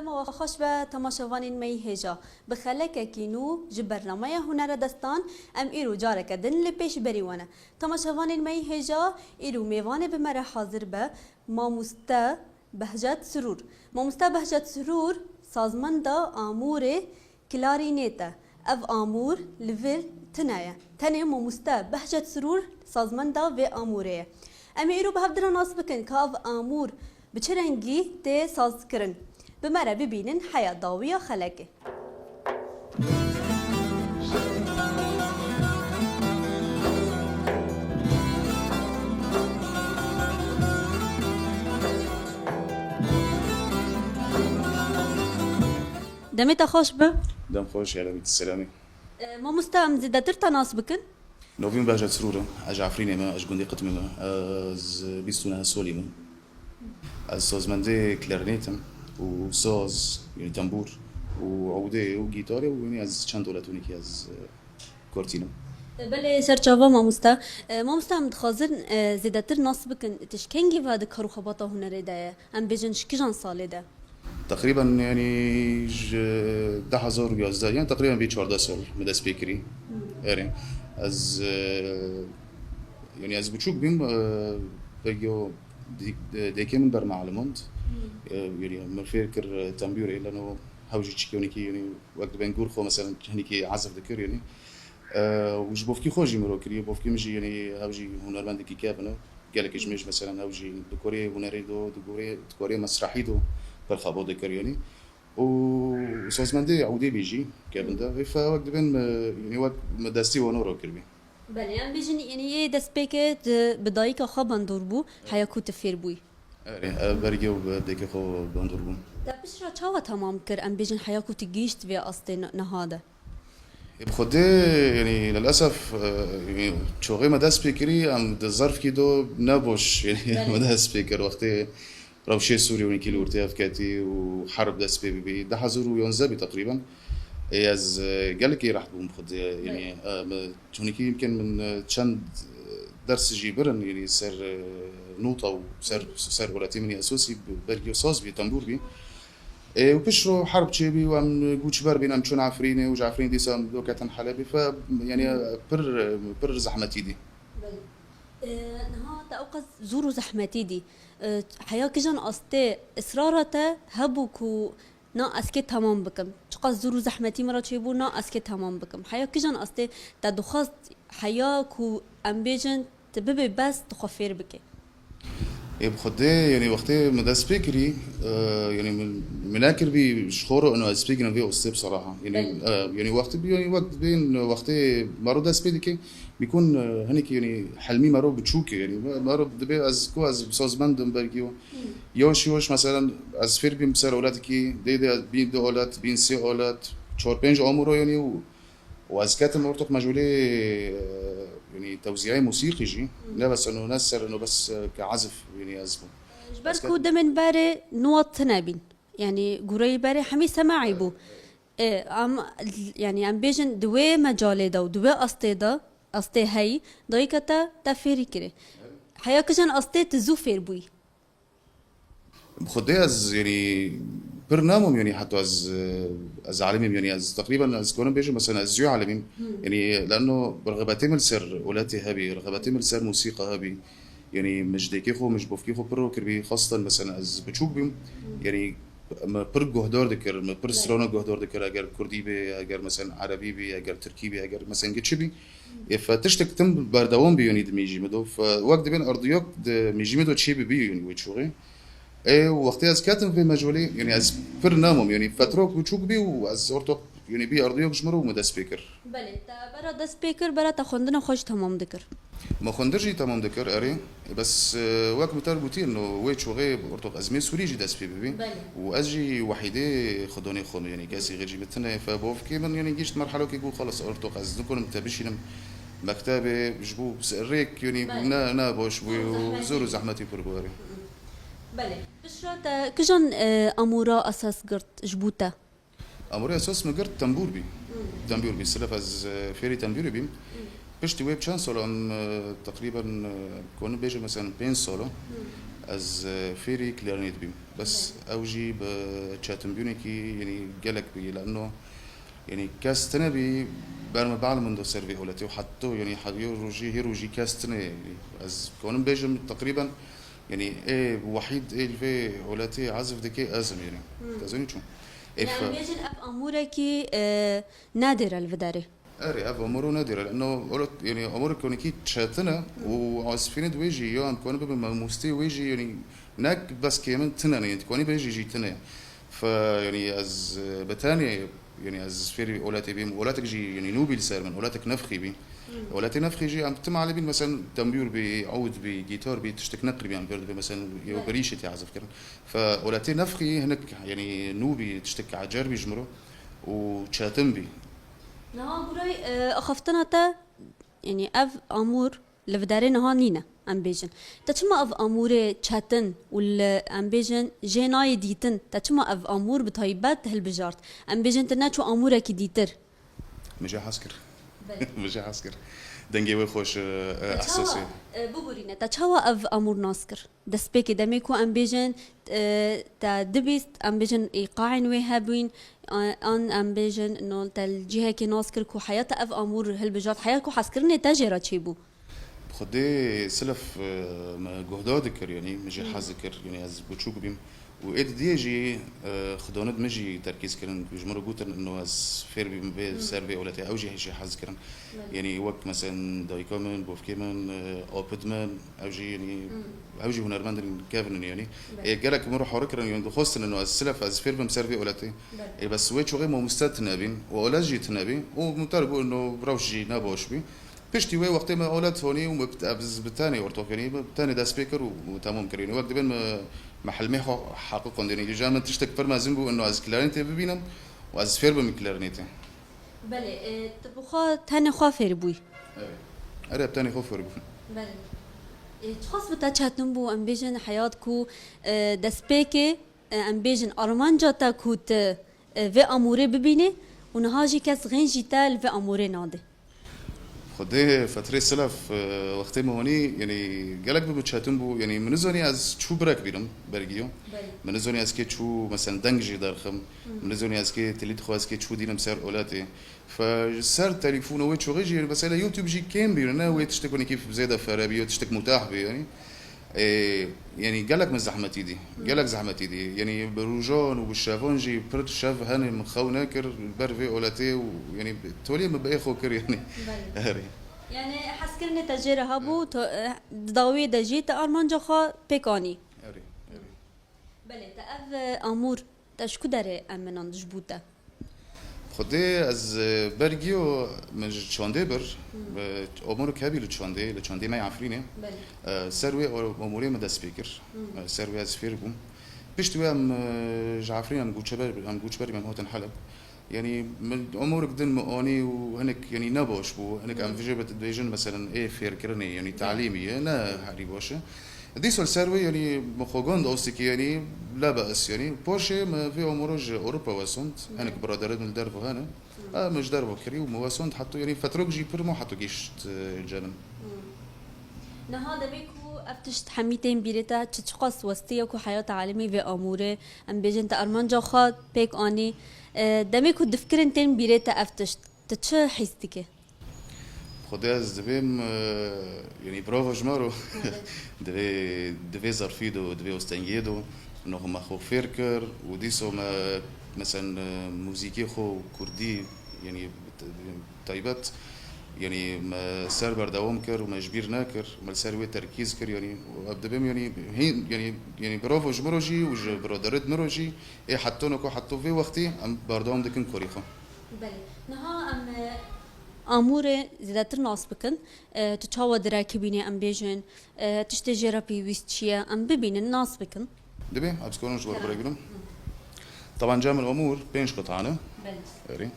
سلام و خوش به تماشاوان می هجا بخلک کینو جبرنامه هنر دستان ام ایرو جارک دن لپیش بریوانه تماشاوان می هجا ایرو میوانه بمره حاضر به ماموسته بهجت سرور. ماموسته بهجت سرور سازمان دا آمور کلارینیته اف آمور لول تنایا تنه ماموسته بهجت سرور سازمان دا و آموره ام ایرو به هفدر ناس بکن که اف آمور بچرنگی تی ساز کرن بمره ببینن حیات داویه خلقه دمت خوش به دم خوش يا لبيت السلامي ما مستعم زيادة ترتا ناس بكن نوفين بهجت سرورة أج عفريني ما أج جندي قتمي ما أز بيستونا هسولي ما أز سازمندي كلارنيتم وساز يعني تنبور وعودة وجيتاري ويعني أز چند دولتوني كي أز كورتينو بله سرچاوا ما مستعم خازن زيادة تر ناس بكن تشكنجي بعد كارو خباطة هنري ده ام بيجنش كيجان سالي ده تقريبا يعني 10,011 يعني تقريبا بي 14 سال مدى سبيكري يعني از يعني از بتشوك بيم بيجو ديكي من بر معلومات يعني ما فكر تنبيوري لانه هاوجي تشكيونيكي يعني وقت بنقول خو مثلا هنيكي عزف ذكر يعني وش بوفكي خوجي مروكري بوفكي مجي يعني هاوجي هنرمند كي كابنا قالك اجمش مثلا هاوجي دكوري هنري دو دكوري مسرحي دو بالخابو ذكر يعني وسازمندي عودي بيجي كابن ده فوقت بين يعني وقت مدرستي ونورو كربي بله يعني بيجن يعني ايه دست بيكت بدايك خابن دوربو حياكو تفير بوي برجع وبديك خو بندربون بشرا چاوا تمام كر ام بيجن حياكو تجيشت في أصل نهاده بخده يعني للأسف يعني شغل مدى سبيكري ام الظرف كيدو نبوش يعني مدى سبيكر وقتي روشي سوري ونكيل ورتياف كاتي وحرب داس بي ده حزور وينزبي تقريبا از قال لك راح بقوم بخد يعني هونيكي يمكن من چند درس جيبرن يعني سر نوطة وسر ولاتي مني اساسي برجي وصاص بي تنبور بي وبشرو حرب تشيبي وام جوتش بربي ام شون عفريني وجعفرين دي سام دوكاتن حلبي ف يعني بر زحمتي دي نها تأوقز زورو زحمتي دي حياة كجان أستي إصرارته هبوكو نا أسكت تمام بكم شقا زورو زحمتي مرة تشيبو نا أسكت تمام بكم حياة كجان أستي تدخست حياة كو أمبيجن تببي بس تخفير بكي بخده يعني وقتي مدى سبيكري يعني مناكر بي شخوره انه سبيكر انه في استي بصراحه يعني يعني وقت بين وقتي مرو دا سبيكي بيكون هنيك يعني حلمي مرو بتشوكي يعني مرو دبي از كو از سازمند بركيو يوش مثلا از فير بي مسر اولادكي دي بين دو اولاد بين سي اولاد 4 5 عمره يعني واز كاتم مرتق مجولي يعني توزيعي موسيقي جي لا بس انه نسر انه بس كعزف يعني يعزفوا جبركو دمن باري نوط تنابين يعني قري باري حمي سماعي بو ام يعني ام بيجن دوي مجالي دا ودوي أسطي هاي دايكتا تفيري كري حيا كجان أسطي تزوفير بوي بخدي از يعني برنامج يعني حتى از عالمي يعني از تقريبا از كونن بيجي مثلا از جو عالمي يعني لانه برغباتي من سر ولاتي هبي رغباتي من سر موسيقى هبي يعني مش ديكيخو مش بوفكيخو برو كربي خاصة مثلا از بتشوك بيم يعني ما بر جهدار ذكر ما بر سرنا جهدار ذكر اگر كردي بي اگر مثلا عربي بي اگر تركي بي اگر مثلا جتش بي فتشتك تم بردوام بي يعني دميجي مدو فوقت بين ارضيوك ميجي مدو تشي بي يعني وتشوغي ايه وقتها از كاتم في مجولي يعني از برنامج يعني فتروك وتشوك بي واز اورتوك يعني بي ارضيوك جمرو مدى سبيكر بله تا برا دا سبيكر برا تا خوندنا خوش تمام ذكر ما خندرجي تمام ذكر اري بس وقت متربوتي انه ويت شوغي اورتوك ازمي سوري جي داس بي واجي وحيده خدوني خون يعني كاسي غير جبتنا فبوف كيما يعني جيت مرحله كيقول خلص اورتوك از نكون متابشين مكتبه بجبو سريك يعني نا بوش وزورو زحمتي بربوري بله بشرا كجان امورا اساس قرت جبوتا اموري اساس مقرت تنبور بي سلف از فيري تنبور بي بشتي ويب شان سولو ام تقريبا كون بيجي مثلا 5 سولو از فيري كلارنيت بيم بس اوجي بتشاتم بيونيكي يعني جالك بي لانه يعني كاستنا بي برما بعلم منذ سيرفي اولتي وحطوا يعني هيروجي كاستنا يعني از كونن بيجم تقريبا يعني ايه وحيد ايه الفي اولتي عزف دكي ازم يعني تازوني شو يعني اف امبيجن اف اموركي نادره الفداري. اري اف اموره نادره لانه قلت يعني امور كونيكي تشاتنا وعصفين ويجي يوم كون بما مستوي ويجي يعني ناك بس كمان تنا يعني كوني بيجي جي تنا فيعني از بتاني يعني از فيري اولاتي بيم اولاتك جي يعني نوبي لسار من اولاتك نفخي بي اولاتي نفخي جي عم تم على بين مثلا تنبير بعود بجيتار بتشتك نقري بي عم بيرد مثلا بريشه تعزف كرن فاولاتي نفخي هناك يعني نوبي تشتك على جربي جمرو وتشاتم بي نها براي اخفتنا تا يعني اف امور لفداري نها نينا امبيجن تچما اف امور چاتن ول امبيجن جناي ديتن تچما اف امور بتايبات هالبجارت امبيجن تناچو امورك ديتر مجا حسكر مجا حسكر دنگي وي خوش احساسي ببورينا تچوا اف امور ناسكر دسبيكي دميكو امبيجن تا دبيست امبيجن ايقاعن وي هابوين ان امبيجن انه تا الجهه كي ناسكر كو حياه اف امور هالبجارت حياتكو حسكرني تاجرة تشيبو خدي سلف ما جهدادك يعني مجي حذكر يعني از بتشوك بيم وإد ديجي خدوند مجي تركيز كرن بجمرو قوتن إنه از فير بيم بي سيرفي ولا تي أوجي هيجي حذكرن يعني وقت مثلا دايكومن بوفكيمن أوبدمان أوجي يعني أوجي هنرمند كافن يعني جالك مرة حركرن يعني خصوصا إنه از سلف از فير بيم سيرفي ولا تي بس ويتشو غير مستت نابين ولا جي تنابين ومتربو إنه بروش نابوش بي بشتي وي وقت ما اولاد هوني ومبتابز بالثاني ورتوك يعني بالثاني دا سبيكر وتمام كريني وقت بين محل ميحو حقق ديني جامن تشتك فرما زنبو انه از كلارنتي ببينم واز فير بم كلارنتي بله تبخا تاني خافر بوي اري بتاني خوفر بله تخص بتا چاتن بو امبيجن حياتكو دا سبيكي امبيجن ارمانجا تا كوت في اموري ببيني ونهاجي كاس غين جيتال في اموري نادي خدي فترة سلف وقت ما هوني يعني جالك بتشاتم بو يعني من زوني از شو براك بيرم برجيو من زوني از كي شو مثلا دنجي دارخم من زوني از كي تليد خو از كي شو دينم سر اولاتي فصار تليفون ويت شو غيجي بس على يوتيوب جي كام بيرنا ويت تشتكوني كيف زيادة فرابي تشتك متاح بي يعني يعني جالك من زحمتي دي جالك زحمتي دي يعني بروجون وبالشافون جي برد شاف هاني مخو ناكر برفي اولاتي ويعني تولي ما بقى خو كر يعني هري يعني حسكرني تجربة هابو ضوي دجيت أرمانجا خا بيكاني هري بله تأف أمور تشكو داره أمنان جبوته خدي از برگیو من چانده بر امور کبی لچانده ما عفرینه سروي اموری من دست بکر سروي از فیر بوم بيشتوي ام جعفرين ام جوتشبر من هوتن حلب يعني من امور قدن مؤوني وهنك يعني نبوش بو هنك ام فيجن مثلا ايه فير كرني يعني تعليمي انا هاري بوشه ديسول سروي يعني مخوغون دوستي يعني لا بأس يعني بوشي ما في امورج اوروبا واسونت هنك برادرات من الدرب هنا مش درب كري ومواسونت حطوا يعني فتروك جي برمو حطوا جيش الجنن نهاده بيكو افتشت حميتين بيرتا تشخص وستيكو حياة عالمي في اموره ام بيجنت ارمانجا خاد بيك اني دميكو دفكرنتين بيرتا افتشت تتش حيستك خدي از دبيم يعني برافو جمارو دبي زرفيدو دبي استنجيدو انه ما خو فيركر وديسو ما مثلا موزيكي خو كردي يعني طيبات يعني ما سيرفر دوام كر وما جبير ناكر وما سيرفي تركيز كر يعني وابدبم يعني هي يعني برافو جمروجي وج برودرد مروجي اي حطونكو حطو في وقتي ام باردوم دكن كوريخو بله نها ام امور زيادتر ناس بكن تتشاو دراكبيني ام بيجن تشتجرا بي ويستشيا ام ببين الناس بكن دبي ابسكونو جوار بريغلو طبعا جامع الامور بينش قطعنا بله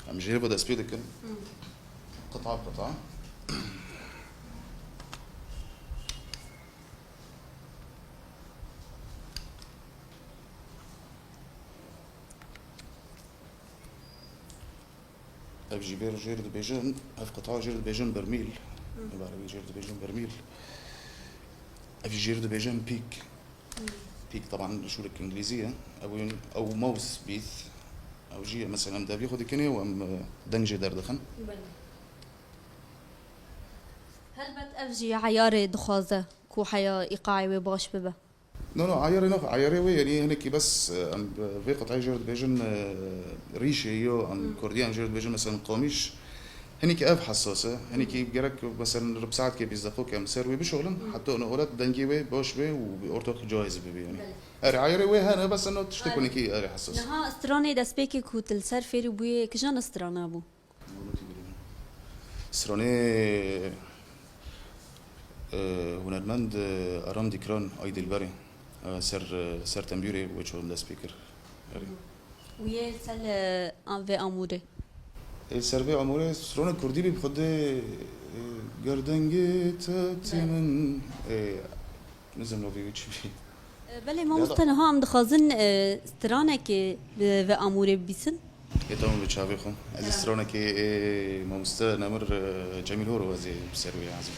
عم جربوا دا سبيدك قطعة بقطعة اف جيبير جير دبيجن اف قطعه جير دبيجن برميل بالعربي جير دبيجن برميل اف جير دبيجن بيك بيك طبعا شو لك انجليزيه او ماوس بيث او جي مثلا دا بياخذ كني وام دنجي دردخن هل بتأفجي عياري دخازة كو حيا إيقاعي وباش ببا؟ نو عياري وي يعني هناك بس ام في قطعه جير دبيجن ريشي يو ام كورديان جير دبيجن مثلا قوميش هنيك اف حساسه هنيك بيجرك مثلا ربع ساعات كي بيزدقوك كم سروي بشغلن حتى انه اولاد دنجي باش بي واورتوك جاهز بي يعني اري وي هنا بس انه تشتكوا نيكي اري حساس نها استراني دسبيكي كوت السر فيري بوي كجان استرانا بو سروني هنالمند ارام ديكران ايدل باري سر تنبيري ويتش اون ذا سبيكر ويا سال في اموري السربي عمره سرونه كردي بخده گردنگی تاتمن نزم لو فيوتش بله ما مستنها هم دخازن استرانا که في اموري بيسن يتم بتشافي خو السرونه كي ما مستنمر جميل هو وزي بسروي عزم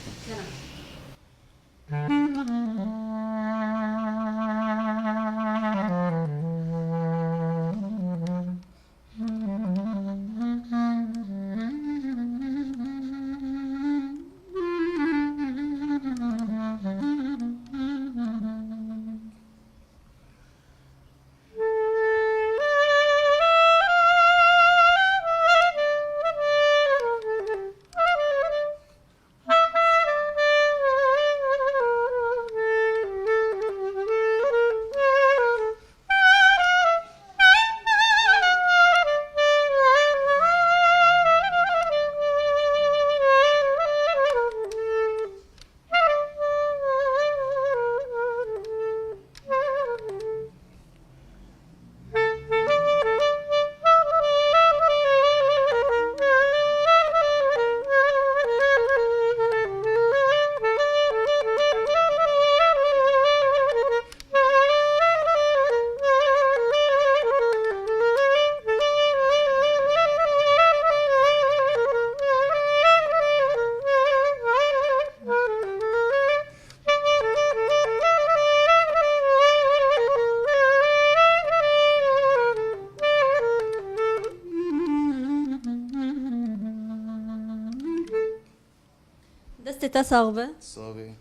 دستتا صاغبه صافي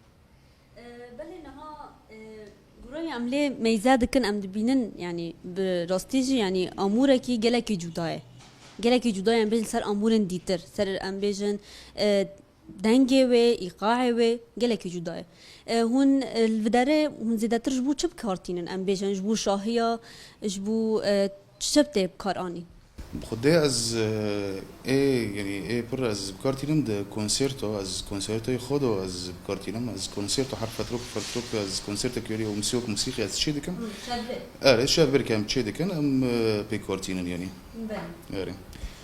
بله نها قرأي عملي ميزاد كن ام دبينن يعني براستيجي يعني اموركي جلكي جداي ام بيجن سر امورن ديتر سر ام بيجن دنگي و ايقاعي و جلكي جداي هون الفداره هون زيادتر جبو چب كارتينن ام بيجن جبو شاهيا جبو شبته بكاراني بخدي از ايه يعني ايه بر از بكارتينم ده كونسيرتو يخدو از بكارتينم از كونسيرتو حرف فتروك از كونسيرتو كيوري وموسيقى موسيقى از شي دكم شاب بركم شي دكم ام بكارتينن يعني بله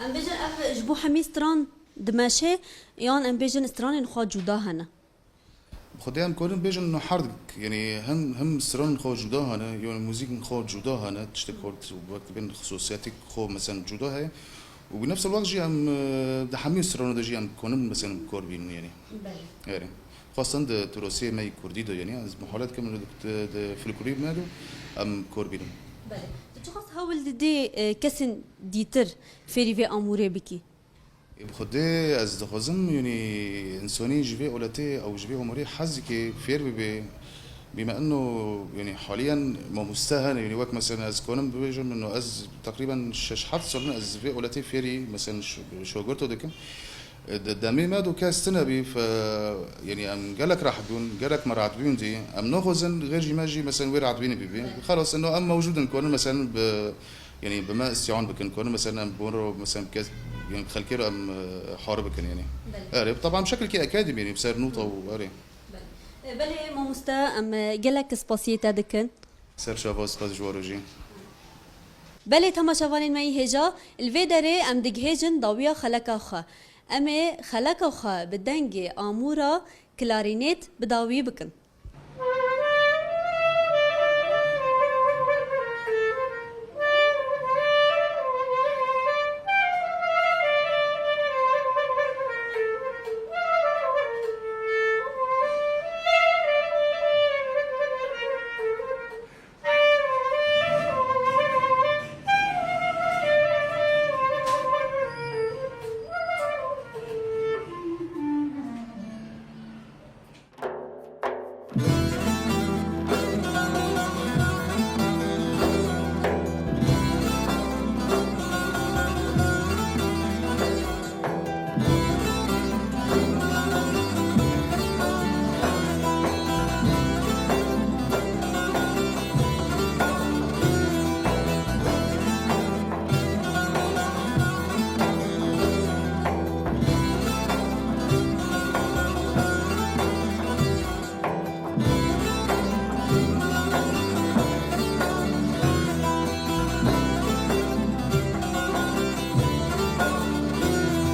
ام بيجن اف جبو حميستران دماشي يان ام بيجن استران نخا جدا هنا خدي هم كلهم بيجن انه حرق يعني هم سرون خو جدا هنا يعني موسيقى خو جدا هنا تشتكورت وقت بين خصوصياتك خو مثلا جدا هي وبنفس الوقت جي هم ده حمي سرون ده جي هم كونم مثلا كوربين يعني يعني خاصة ده تراثي ما كردي ده يعني از محاولات كمان ده فلكلوري مالو ام كوربين بله تشخص هاول دي كسن ديتر فيري في اموري بكي بخدي از دخوزم يعني انساني جبي اولتي او جبي عمري حزكي فير بما انه يعني حاليا ما مستهن يعني وقت مثلا از كونم بيجم انه از تقريبا شحات صرنا از في اولتي فيري مثلا شو قلتو دكم دامي ما دو كاستنا بي ف يعني ام قالك راح بيون قالك ما راح بيون دي ام ناخذن غير جي ماجي مثلا وير عاد بي خلاص انه ام موجود نكون مثلا يعني بما استيعان بكن كون مثلا بورو مثلا كاس يعني خلكيرو ام حاربكن يعني اري طبعا بشكل كي اكاديمي يعني بصير نوطه واري بله ما مستا ام قالك سباسيتا دكن سير شافاس باز جوارجي بله تما شوالين ماي هجا الفيدري ام دجهجن ضويا خلكا خا امي خلكا خا بدنجي امورا كلارينيت بداوي بكن